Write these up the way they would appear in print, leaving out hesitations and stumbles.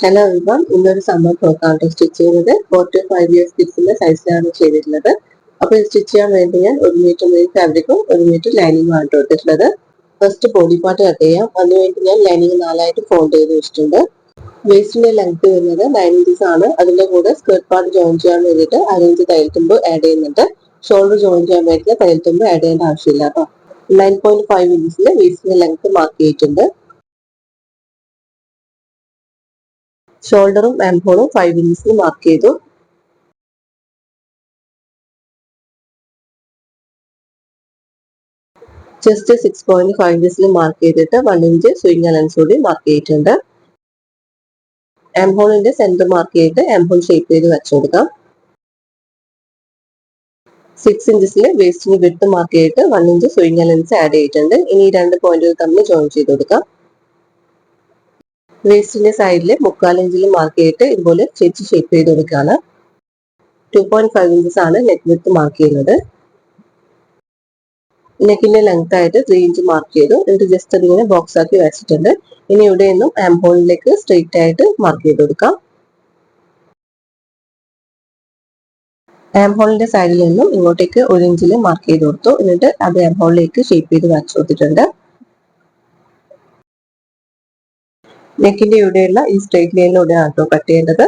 Hello everyone, ഇന്നൊരു summer ഫ്രോക്കാണ് stitch ചെയ്യുന്നത്. 4 to 5 years കിഡ്സിന്റെ സൈസിലാണ് ചെയ്തിട്ടുള്ളത്. അപ്പോൾ ഇത് സ്റ്റിച്ച് ചെയ്യാൻ വേണ്ടി ഞാൻ 1 മീറ്റർ മെയിൻ ഫാബ്രിക്കും 1 മീറ്റർ ലൈനിങ്ങും ആണ് എടുത്തിട്ടുള്ളത്. ഫസ്റ്റ് ബോഡി പാർട്ട് കട്ട് ചെയ്യാം. അതിനുവേണ്ടി ഞാൻ ലൈനിങ് 4ആയിട്ട് ഫോൾഡ് ചെയ്ത് വെച്ചിട്ടുണ്ട്. വേസ്റ്റിന്റെ ലെങ്ത് വരുന്നത് 9 ഇഞ്ചസ് ആണ്. അതിന്റെ കൂടെ സ്കേർട്ട് പാർട്ട് ജോയിൻ ചെയ്യാൻ വേണ്ടിയിട്ട് 1/2 തയ്യൽ തുമ്പ് ആഡ് ചെയ്യുന്നുണ്ട്. ഷോൾഡർ ജോയിൻ ചെയ്യാൻ വേണ്ടിയിട്ട് തയ്യൽ തുമ്പ് ആഡ് ചെയ്യേണ്ട ആവശ്യമില്ല കേട്ടോ. 9.5 ഇഞ്ചസിൽ വേസ്റ്റിന്റെ ലെങ്ത് മാർക്ക് ചെയ്തിട്ടുണ്ട്. ഷോൾഡറും ആം ഹോളും 5 ഇഞ്ചസിൽ മാർക്ക് ചെയ്തു. ജസ്റ്റ് 6.5 ഇഞ്ചസിൽ മാർക്ക് ചെയ്തിട്ട് 1 ഇഞ്ച് സ്വിംഗ് അലൻസ് കൂടി മാർക്ക് ചെയ്തിട്ടുണ്ട്. ആം ഹോളിന്റെ സെന്റർ മാർക്ക് ചെയ്തിട്ട് ആം ഹോൾ ഷേപ്പ് ചെയ്ത് വെച്ചു കൊടുക്കാം. 6 ഇഞ്ചസിൽ വേസ്റ്റിന് വിഡ്ത്ത് മാർക്ക് ചെയ്തിട്ട് 1 ഇഞ്ച് സ്വിംഗ് അലൻസ് ആഡ് ചെയ്തിട്ടുണ്ട്. ഇനി ഈ രണ്ട് പോയിന്റുകൾ തമ്മിൽ ജോയിൻ ചെയ്ത് കൊടുക്കാം. വേസ്റ്റിന്റെ സൈഡിൽ 3/4 ഇഞ്ചിൽ മാർക്ക് ചെയ്തിട്ട് ഇതുപോലെ ചേച്ചി ഷേപ്പ് ചെയ്ത് കൊടുക്കുകയാണ്. 2.5 ഇഞ്ചസ് ആണ് നെക്ക് വിഡ്ത്ത് മാർക്ക് ചെയ്യുന്നത്. നെക്കിന്റെ ലെങ്ത് ആയിട്ട് 3 ഇഞ്ച് മാർക്ക് ചെയ്തു. എന്നിട്ട് ജസ്റ്റ് അതിങ്ങനെ ബോക്സ് ആക്കി വെച്ചിട്ടുണ്ട്. ഇനി ഇവിടെ നിന്നും ആം ഹോളിലേക്ക് സ്ട്രെയിറ്റ് ആയിട്ട് മാർക്ക് ചെയ്ത് കൊടുക്കാം. ആം ഹോളിന്റെ സൈഡിൽ നിന്നും ഇങ്ങോട്ടേക്ക് 1 ഇഞ്ചിൽ മാർക്ക് ചെയ്ത് കൊടുത്തു. എന്നിട്ട് അത് ആം ഹോളിലേക്ക് ഷേപ്പ് ചെയ്ത് വരച്ചു കൊടുത്തിട്ടുണ്ട്. നെക്കിന്റെ ഇവിടെയുള്ള ഈ സ്ട്രെയിറ്റ് ലൈനിലൂടെയാണ് കേട്ടോ കട്ട് ചെയ്യേണ്ടത്.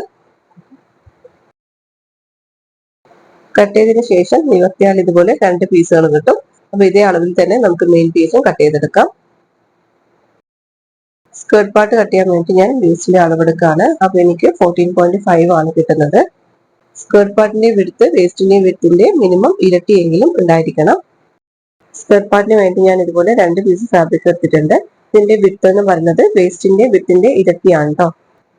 കട്ട് ചെയ്തതിനു ശേഷം നിവർത്തിയാൽ ഇതുപോലെ 2 പീസുകൾ കിട്ടും. അപ്പൊ ഇതേ അളവിൽ തന്നെ നമുക്ക് മെയിൻ പീസും കട്ട് ചെയ്തെടുക്കാം. സ്കേർട്ട് പാർട്ട് കട്ട് ചെയ്യാൻ വേണ്ടി ഞാൻ വേസ്റ്റിന്റെ അളവെടുക്കാണ്. അപ്പൊ എനിക്ക് 14.5 ആണ് കിട്ടുന്നത്. സ്കേർട്ട് പാർട്ടിന്റെ വിഡ്ത്ത് വേസ്റ്റിന്റെ വിഡ്ത്തിന്റെ മിനിമം ഇരട്ടിയെങ്കിലും ഉണ്ടായിരിക്കണം. സ്കേർട്ട് പാർട്ടിന് വേണ്ടി ഞാൻ ഇതുപോലെ 2 പീസ് ഫാബ്രിക് എടുത്തിട്ടുണ്ട്. ഇതിന്റെ വിഡ്ത്ത് എന്ന് പറയുന്നത് വേസ്റ്റിന്റെ വിഡ്ത്തിന്റെ ഇരട്ടിയാണ് കേട്ടോ.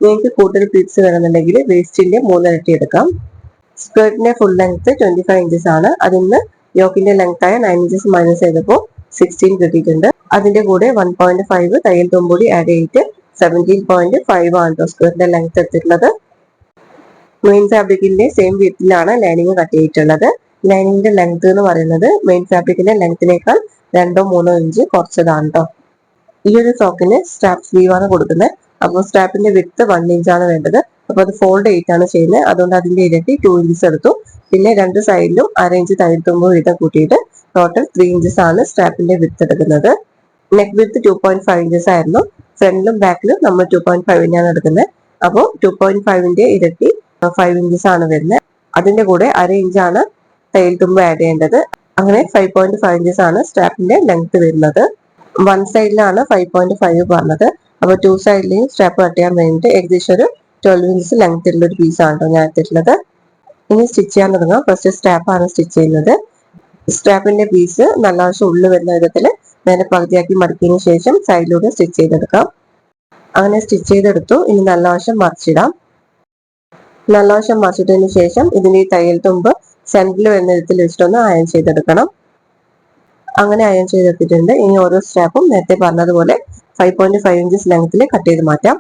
നിങ്ങൾക്ക് കൂടുതൽ പീസ് വേണമെന്നുണ്ടെങ്കിൽ വേസ്റ്റിന്റെ 3 ഇരട്ടി എടുക്കാം. സ്കേർട്ടിന്റെ ഫുൾ ലെങ്ത് 25 ഇഞ്ചസ് ആണ്. അതിന് യോക്കിന്റെ ലെങ്ത് ആയ 9 ഇഞ്ചസ് മൈനസ് ചെയ്തപ്പോൾ 16 കിട്ടിയിട്ടുണ്ട്. അതിന്റെ കൂടെ 1.5 തയ്യൽ തുമ്പൂടി ആഡ് ചെയ്തിട്ട് 17.5 ആണ് കേട്ടോ സ്കേർട്ടിന്റെ ലെങ്ത് എടുത്തിട്ടുള്ളത്. മെയിൻ ഫാബ്രിക്കിന്റെ സെയിം വിഡ്ത്തിലാണ് ലൈനിങ് കട്ട് ചെയ്തിട്ടുള്ളത്. ലൈനിങ്ങിന്റെ ലെങ്ത് എന്ന് പറയുന്നത് മെയിൻ ഫാബ്രിക്കിന്റെ ലെങ്ത്തിനേക്കാൾ 2-3 ഇഞ്ച് കുറച്ചതാണ് കേട്ടോ. ഈ ഒരു ഫ്രോക്കിന് സ്ട്രാപ്പ് സ്ലീവ് ആണ് കൊടുക്കുന്നത്. അപ്പോൾ സ്ട്രാപ്പിന്റെ വിഡ്ത്ത് 1 ഇഞ്ചാണ് വേണ്ടത്. അപ്പോൾ അത് ഫോൾഡ് ചെയ്തിട്ടാണ് ചെയ്യുന്നത്. അതുകൊണ്ട് അതിന്റെ ഇരട്ടി 2 ഇഞ്ചസ് എടുത്തു. പിന്നെ രണ്ട് സൈഡിലും 1/2 ഇഞ്ച് തയ്യൽ തുമ്പ് വീതം കൂട്ടിയിട്ട് ടോട്ടൽ 3 ഇഞ്ചസ് ആണ് സ്ട്രാപ്പിന്റെ വിഡ്ത്ത് എടുക്കുന്നത്. നെക്ക് വിഡ്ത്ത് 2.5 ഇഞ്ചസ് ആയിരുന്നു. ഫ്രണ്ടിലും ബാക്കിലും നമ്മൾ 2.5 ആണ് എടുക്കുന്നത്. അപ്പോൾ 2.5ന്റെ ഇരട്ടി 5 ഇഞ്ചസ് ആണ് വരുന്നത്. അതിന്റെ കൂടെ 1/2 ഇഞ്ചാണ് തയ്യൽ തുമ്പ് ആഡ് ചെയ്യേണ്ടത്. അങ്ങനെ 5.5 ഇഞ്ചസ് ആണ് സ്ട്രാപ്പിന്റെ ലെങ്ത് വരുന്നത്. വൺ സൈഡിലാണ് 5.5 പറഞ്ഞത്. അപ്പോൾ 2 സൈഡിലെയും സ്ട്രാപ്പ് കട്ട് ചെയ്യാൻ വേണ്ടിയിട്ട് ഏകദേശം ഒരു 12 ഇഞ്ചസ് ലെങ്ത് ഉള്ള ഒരു പീസാണ് കേട്ടോ ഞാൻ എടുത്തിട്ടുള്ളത്. ഇനി സ്റ്റിച്ച് ചെയ്യാൻ തുടങ്ങാം. ഫസ്റ്റ് സ്ട്രാപ്പാണ് സ്റ്റിച്ച് ചെയ്യുന്നത്. സ്ട്രാപ്പിന്റെ പീസ് നല്ല ആവശ്യം ഉള്ളിൽ വരുന്ന വിധത്തിൽ നേരെ പകുതിയാക്കി മടക്കിയതിനു ശേഷം സൈഡിലൂടെ സ്റ്റിച്ച് ചെയ്തെടുക്കാം. അങ്ങനെ സ്റ്റിച്ച് ചെയ്തെടുത്തു. ഇനി നല്ല വശം മറിച്ചിടാം. നല്ല വശം മറിച്ചിട്ടതിന് ശേഷം ഇതിന്റെ ഈ തയ്യൽ തുമ്പ് സെന്ററിൽ വരുന്ന വിധത്തിൽ വെച്ചിട്ടൊന്ന് അയൺ ചെയ്തെടുക്കണം. അങ്ങനെ അയൺ ചെയ്തെടുത്തിട്ടുണ്ട്. ഇനി ഓരോ സ്ട്രാപ്പും നേരത്തെ പറഞ്ഞതുപോലെ 5.5 ഇഞ്ചസ് ലെങ്ത്തിൽ കട്ട് ചെയ്ത് മാറ്റാം.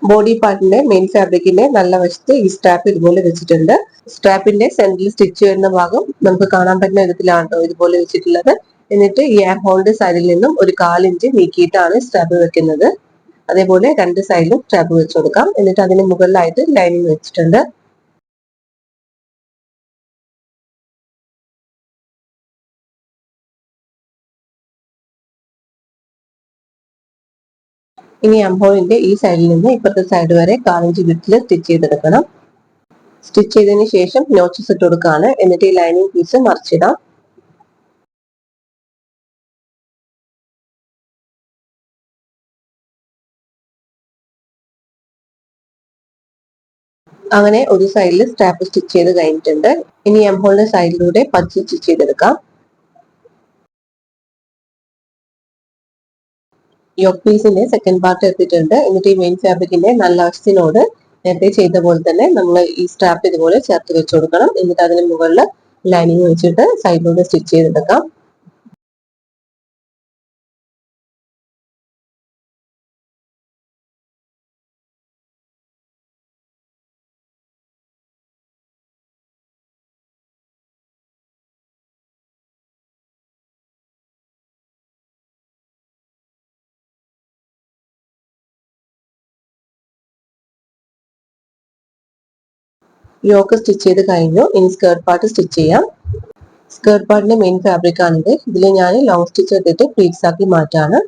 ബോഡി പാർട്ടിന്റെ മെയിൻ ഫാബ്രിക്കിന്റെ നല്ല വശത്ത് ഈ സ്ട്രാപ്പ് ഇതുപോലെ വെച്ചിട്ടുണ്ട്. സ്ട്രാപ്പിന്റെ സെന്ററിൽ സ്റ്റിച്ച് വരുന്ന ഭാഗം നമുക്ക് കാണാൻ പറ്റുന്ന വിധത്തിലാണ് ഇതുപോലെ വെച്ചിട്ടുള്ളത്. എന്നിട്ട് ഈ ആം ഹോളിന്റെ സൈഡിൽ നിന്നും ഒരു 1/4 ഇഞ്ച് നീക്കിയിട്ടാണ് സ്ട്രാപ്പ് വെക്കുന്നത്. അതേപോലെ രണ്ട് സൈഡിലും സ്ട്രാപ്പ് വെച്ച് കൊടുക്കാം. എന്നിട്ട് അതിന് മുകളിലായിട്ട് ലൈനിങ് വെച്ചിട്ടുണ്ട്. ഇനി ആം ഹോളിന്റെ ഈ സൈഡിൽ നിന്ന് ഇപ്പുറത്തെ സൈഡ് വരെ 1/4 ഇഞ്ച് വിഡ്ത്തിൽ സ്റ്റിച്ച് ചെയ്തെടുക്കണം. സ്റ്റിച്ച് ചെയ്തതിന് ശേഷം നോച്ചസ് ഇട്ട് കൊടുക്കുകയാണ്. എന്നിട്ട് ഈ ലൈനിങ് പീസ് മറിച്ചിടാം. അങ്ങനെ ഒരു സൈഡിൽ സ്ട്രാപ്പ് സ്റ്റിച്ച് ചെയ്ത് കഴിഞ്ഞിട്ടുണ്ട്. ഇനി ആം ഹോളിന്റെ സൈഡിലൂടെ പഞ്ച് സ്റ്റിച്ച് ചെയ്തെടുക്കാം. യോക്ക് പീസിന്റെ സെക്കൻഡ് പാർട്ട് എടുത്തിട്ടുണ്ട്. എന്നിട്ട് ഈ മെയിൻ ഫാബ്രിക്കിന്റെ നല്ല വശത്തിനോട് നേരത്തെ ചെയ്ത പോലെ തന്നെ നമ്മൾ ഈ സ്ട്രാപ്പ് ഇതുപോലെ ചേർത്ത് വെച്ച് കൊടുക്കണം. എന്നിട്ട് അതിന് മുകളിൽ ലൈനിങ് വെച്ചിട്ട് സൈഡിലൂടെ സ്റ്റിച്ച് ചെയ്തെടുക്കാം. യോക്ക് സ്റ്റിച്ച് ചെയ്ത് കഴിഞ്ഞു. ഇനി സ്കേർട്ട് പാർട്ട് സ്റ്റിച്ച് ചെയ്യാം. സ്കേർട്ട് പാർട്ടിന്റെ മെയിൻ ഫാബ്രിക് ആണിത്. ഇതിൽ ഞാൻ ലോങ് സ്റ്റിച്ച് എടുത്തിട്ട് പ്ലീറ്റ്സ് ആക്കി മാറ്റാണ്.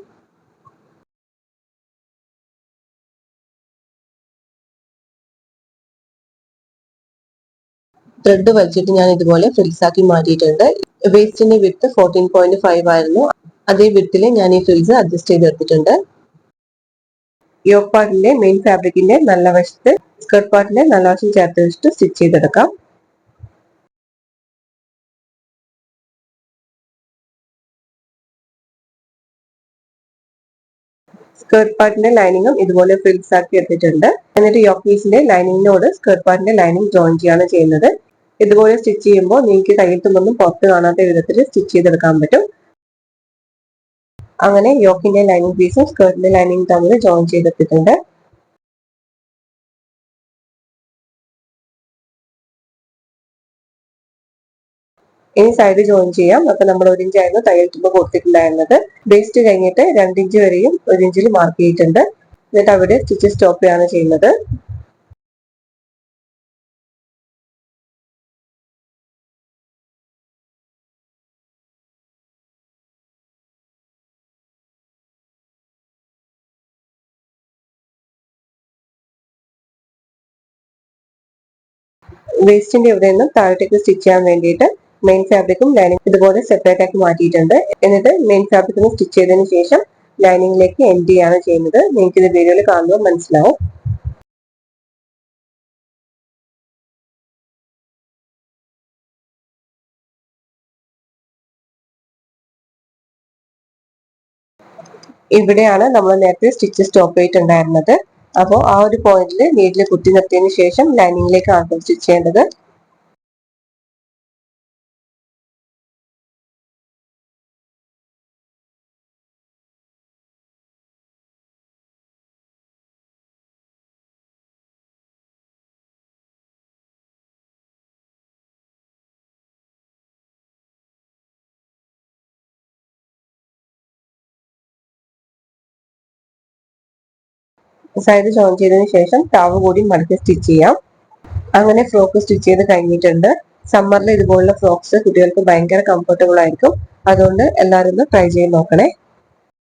ത്രെഡ് വലിച്ചിട്ട് ഞാൻ ഇതുപോലെ ഫ്രിൽസ് ആക്കി മാറ്റിയിട്ടുണ്ട്. വേസ്റ്റിന്റെ വിഡ്ത്ത് 14.5 ആയിരുന്നു. അതേ വിഡ്ത്തിൽ ഞാൻ ഈ ഫ്രിൽസ് അഡ്ജസ്റ്റ് ചെയ്തെടുത്തിട്ടുണ്ട്. യോക്ക് പാർട്ടിന്റെ മെയിൻ ഫാബ്രിക്കിന്റെ നല്ല വശത്ത് സ്കേർട്ട് പാർട്ടിന്റെ നല്ല വശം ചേർത്ത് വെച്ചിട്ട് സ്റ്റിച്ച് ചെയ്തെടുക്കാം. സ്കേർട്ട് പാർട്ടിന്റെ ലൈനിങ്ങും ഇതുപോലെ ഫ്രിൽസ് ആക്കി എടുത്തിട്ടുണ്ട്. എന്നിട്ട് യോക്ക് പീസിന്റെ ലൈനിങ്ങിനോട് സ്കേർട്ട് പാർട്ടിന്റെ ലൈനിങ് ജോയിൻ ചെയ്യാണ് ചെയ്യുന്നത്. ഇതുപോലെ സ്റ്റിച്ച് ചെയ്യുമ്പോൾ നിങ്ങൾക്ക് കയ്യെത്തുമൊന്നും പുറത്ത് കാണാത്ത വിധത്തിൽ സ്റ്റിച്ച് ചെയ്തെടുക്കാൻ പറ്റും. അങ്ങനെ യോക്കിന്റെ ലൈനിങ് പീസും സ്കേർട്ടിന്റെ ലൈനിങ് തമ്മിൽ ജോയിൻ ചെയ്തെടുത്തിട്ടുണ്ട്. ഇനി സൈഡ് ജോയിൻ ചെയ്യാം. അപ്പൊ നമ്മൾ 1 ഇഞ്ചായിരുന്നു തയ്യൽ തുമ്പ് കൊടുത്തിട്ടുണ്ടായിരുന്നത്. വേസ്റ്റ് കഴിഞ്ഞിട്ട് 2 ഇഞ്ച് വരെയും 1 ഇഞ്ചിൽ മാർക്ക് ചെയ്തിട്ടുണ്ട്. എന്നിട്ട് അവിടെ സ്റ്റിച്ച് സ്റ്റോപ്പ് ചെയ്യാണ് ചെയ്യുന്നത്. വേസ്റ്റിന്റെ ഇവിടെ നിന്നും താഴത്തേക്ക് സ്റ്റിച്ച് ചെയ്യാൻ വേണ്ടിയിട്ട് മെയിൻ ഫാബ്രിക്കും ലൈനിങ് ഇതുപോലെ സെപ്പറേറ്റ് ആക്കി മാറ്റിയിട്ടുണ്ട്. എന്നിട്ട് മെയിൻ ഫാബ്രിക്കിന് സ്റ്റിച്ച് ചെയ്തതിനു ശേഷം ലൈനിങ്ങിലേക്ക് എൻഡ് ചെയ്യാണ് ചെയ്യുന്നത്. നിങ്ങൾക്ക് ഇത് വീഡിയോയിൽ കാണുമ്പോൾ മനസ്സിലാവും. ഇവിടെയാണ് നമ്മൾ നേരത്തെ സ്റ്റിച്ച് സ്റ്റോപ്പ് ചെയ്തിട്ടുണ്ടായിരുന്നത്. അപ്പോൾ ആ ഒരു പോയിന്റിൽ നീഡിൽ കുത്തി നിർത്തിയതിനു ശേഷം ലൈനിങ്ങിലേക്ക് ആദ്യം സ്റ്റിച്ച് ചെയ്യേണ്ടത്. സൈഡ് ജോയിൻ ചെയ്തതിനു ശേഷം താവ് കൂടി മടക്കി സ്റ്റിച്ച് ചെയ്യാം. അങ്ങനെ ഫ്രോക്ക് സ്റ്റിച്ച് ചെയ്ത് കഴിഞ്ഞിട്ടുണ്ട്. സമ്മറിൽ ഇതുപോലുള്ള ഫ്രോക്സ് കുട്ടികൾക്ക് ഭയങ്കര കംഫർട്ടബിൾ ആയിരിക്കും. അതുകൊണ്ട് എല്ലാവരും ഒന്ന് ട്രൈ ചെയ്ത് നോക്കണേ.